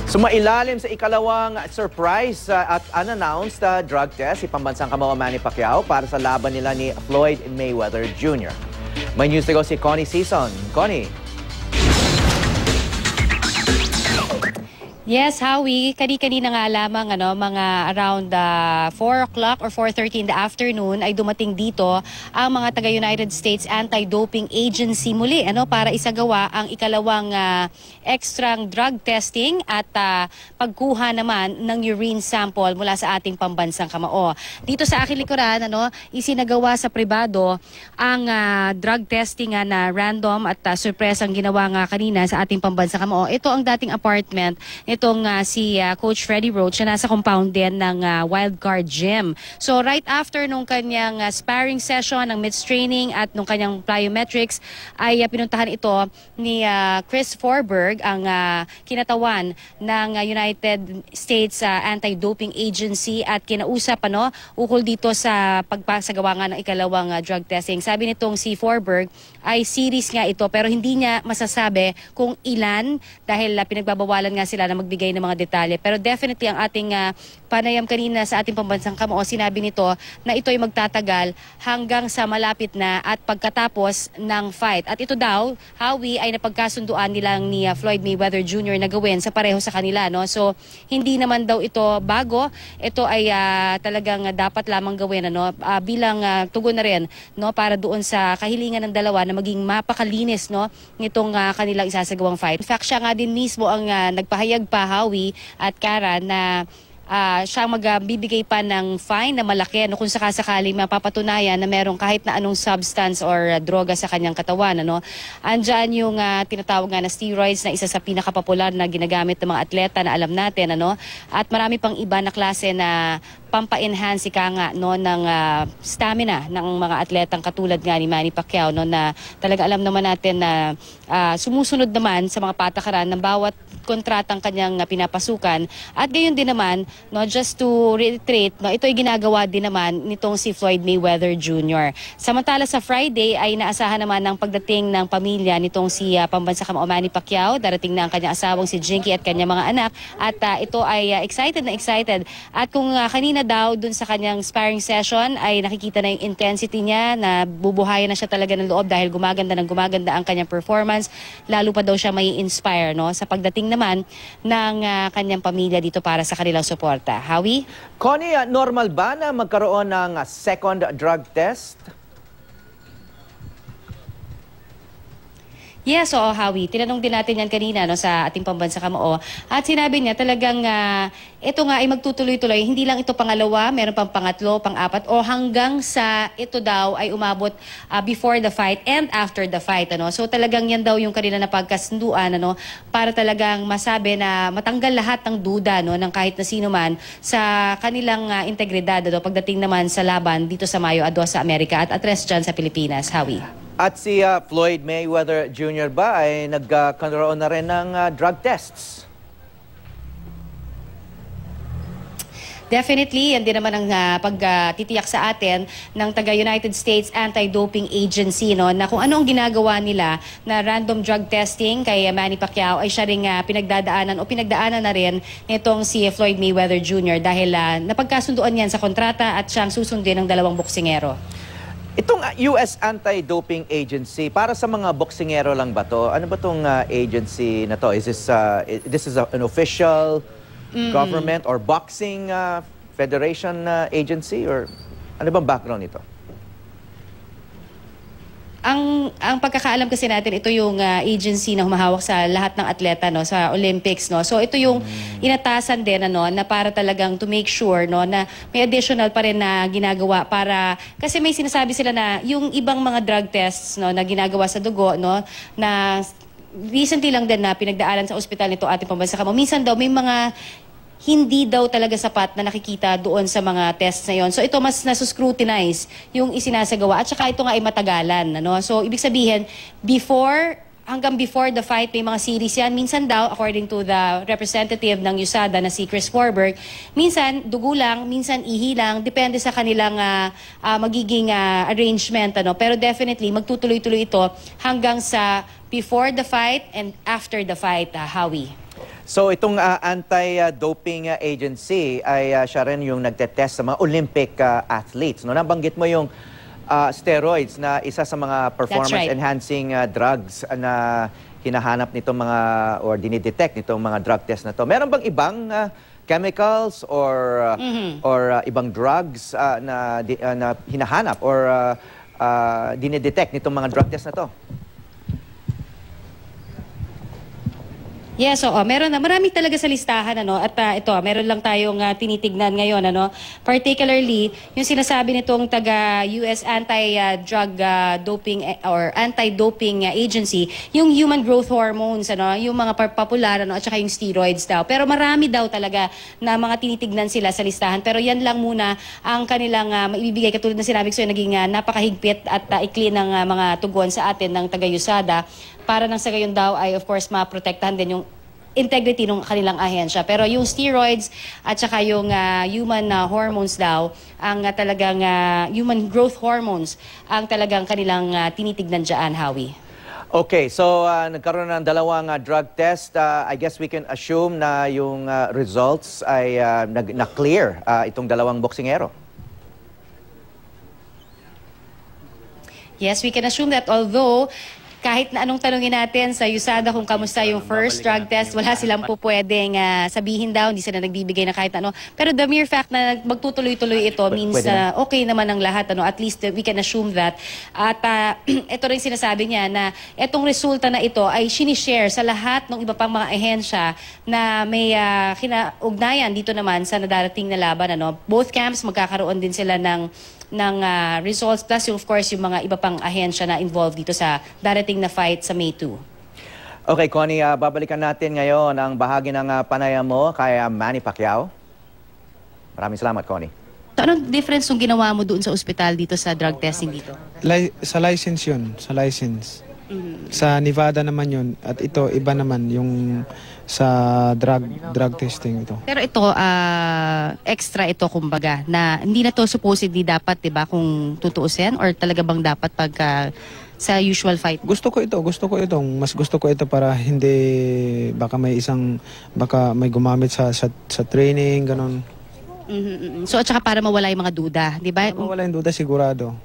Sumailalim sa ikalawang surprise at unannounced drug test si pambansang kamao Manny Pacquiao para sa laban nila ni Floyd Mayweather Jr. May news to go si Connie Season. Connie. Yes, Howie, kanina nga lamang mga around 4 o'clock or 4:30 in the afternoon ay dumating dito ang mga taga-United States Anti-Doping Agency muli para isagawa ang ikalawang extra drug testing at pagkuha naman ng urine sample mula sa ating pambansang kamao. Dito sa aking likuran, isinagawa sa pribado ang drug testing na random at surpresang ginawa nga kanina sa ating pambansang kamao. Ito ang dating apartment itong si Coach Freddie Roach na nasa compound din ng Wildcard Gym. So right after nung kanyang sparring session ng MITS training at nung kanyang plyometrics ay pinuntahan ito ni Chris Forberg, ang kinatawan ng United States Anti-Doping Agency at kinausap ukol dito sa pagpasagawa nga ng ikalawang drug testing. Sabi nitong si Forberg ay series nga ito pero hindi niya masasabi kung ilan dahil pinagbabawalan nga sila na magbigay ng mga detalye. Pero definitely ang ating panayam kanina sa ating pambansang kamao, sinabi nito na ito ay magtatagal hanggang sa malapit na at pagkatapos ng fight. At ito daw, Howie, ay napagkasunduan nilang ni Floyd Mayweather Jr. na gawin sa pareho sa kanila. So hindi naman daw ito bago. Ito ay talagang dapat lamang gawin bilang tugon na rin para doon sa kahilingan ng dalawa na maging mapakalinis nitong kanilang isasagawang fight. In fact, siya nga din mismo ang nagpahayag pa, Howie at Kara, na siya magbibigay pa ng fine na malaki kung sakasakaling mapapatunayan na merong kahit na anong substance or droga sa kanyang katawan. Andyan yung tinatawag nga na steroids na isa sa pinakapopular na ginagamit ng mga atleta na alam natin. At marami pang iba na klase na pampa-enhance ng stamina ng mga atletang katulad nga ni Manny Pacquiao na talaga alam naman natin na sumusunod naman sa mga patakaran ng bawat kontratang kanyang pinapasukan. At gayon din naman, just to reiterate, ito ay ginagawa din naman nitong si Floyd Mayweather Jr. Samantala sa Friday ay naasahan naman ng pagdating ng pamilya nitong si pambansang kamao Manny Pacquiao. Darating na ang kanyang asawang si Jinky at kanyang mga anak. At ito ay excited na excited. At kung kanina daw dun sa kanyang sparring session ay nakikita na yung intensity niya, na bubuhayan na siya talaga ng loob dahil gumaganda ang kanyang performance. Lalo pa daw siya may inspire sa pagdating naman ng kanyang pamilya dito para sa kanilang suporta. Howie? Connie, normal ba na magkaroon ng second drug test? Yes, oo, Howie. Tinanong din natin yan kanina sa ating pambansang kamao. At sinabi niya talagang ito nga ay magtutuloy-tuloy. Hindi lang ito pangalawa, meron pang pangatlo, pang-apat, o hanggang sa ito daw ay umabot before the fight and after the fight. So talagang yan daw yung kanila na pagkasunduan para talagang masabi na matanggal lahat ng duda ng kahit na sino man sa kanilang integridad pagdating naman sa laban dito sa Mayo a 2 sa Amerika at atres dyan sa Pilipinas. Howie? At si Floyd Mayweather Jr. ba ay nagkaroon na rin ng drug tests? Definitely, yan din naman ang pagtitiyak sa atin ng taga-United States Anti-Doping Agency na kung ano ang ginagawa nila na random drug testing kay Manny Pacquiao ay siya rin pinagdaanan na rin nitong si Floyd Mayweather Jr. dahil napagkasunduan yan sa kontrata at siyang susundin ng dalawang boksingero. Itong US Anti-Doping Agency, para sa mga boksingero lang ba to? Ano ba tong agency na to? Is this is an official government or boxing federation agency? Or ano bang background nito? Ang pagkakaalam kasi natin, ito yung agency na humahawak sa lahat ng atleta sa Olympics. So ito yung inatasan din na para talagang to make sure na may additional pa rin na ginagawa para, kasi may sinasabi sila na yung ibang mga drug tests na ginagawa sa dugo na recently lang din na pinagdaanan sa ospital nito ating pambansang kamao. Minsan daw may mga hindi daw talaga sapat na nakikita doon sa mga tests na yon. So ito mas nasuscrutinize yung isinasagawa at saka ito nga ay matagalan. So ibig sabihin, hanggang before the fight may mga series yan. Minsan daw, according to the representative ng USADA na si Chris Forberg, minsan dugo lang, minsan ihi lang, depende sa kanilang magiging arrangement. Pero definitely magtutuloy-tuloy ito hanggang sa before the fight and after the fight, Howie. So itong anti-doping agency ay siya rin yung nagtetest sa mga Olympic athletes. No, nabanggit mo yung steroids na isa sa mga performance-enhancing drugs na hinahanap nitong mga or dinidetect nitong mga drug test na to. Meron bang ibang chemicals or ibang drugs na hinahanap or dinidetect nitong mga drug test na to? Yes, oo. Meron na. Marami talaga sa listahan, ano. At ito, meron lang tayong tinitignan ngayon, ano. Particularly, yung sinasabi nitong taga-US anti-drug doping or anti-doping agency, yung human growth hormones, ano, yung mga popular, ano, at saka yung steroids daw. Pero marami daw talaga na mga tinitignan sila sa listahan. Pero yan lang muna ang kanilang maibibigay. Katulad na sinabi ko sa'yo, naging napakahigpit at ikli ng mga tugon sa atin ng taga-USADA para nang sa gayon daw ay of course maprotektahan din yung integrity ng kanilang ahensya. Pero yung steroids at saka yung human hormones daw, ang talagang human growth hormones, ang talagang kanilang tinitignan dyan, Howie. Okay, so nagkaroon ng dalawang drug test. I guess we can assume na yung results ay na-clear itong dalawang boksingero. Yes, we can assume that, although kahit na anong tanungin natin sa USADA kung kamusta yung first drug test, wala silang po pwedeng sabihin daw, hindi sila nagbibigay na kahit ano. Pero the mere fact na magtutuloy-tuloy ito means okay naman ang lahat. Ano? At least we can assume that. At ito rin sinasabi niya na itong resulta na ito ay sinishare sa lahat ng iba pang mga ahensya na may kinaugnayan dito naman sa nadarating na laban. Ano? Both camps magkakaroon din sila ng results, plus of course yung mga iba pang ahensya na involved dito sa darating na fight sa May 2. Okay, Connie, babalikan natin ngayon ang bahagi ng panayam mo kay Manny Pacquiao. Maraming salamat, Connie. So, anong difference yung ginawa mo doon sa ospital dito sa drug testing dito? Sa license yun, sa license. Sa Nevada naman yun, at ito iba naman yung sa drug testing ito. Pero ito, extra ito kumbaga, na hindi na to supposedly dapat, diba, kung tutuusin, or talaga bang dapat pagka sa usual fight? Gusto ko ito, mas gusto ko ito para hindi, baka may gumamit sa training, ganon. So at saka para mawala yung mga duda, di ba? Mawala yung duda sigurado.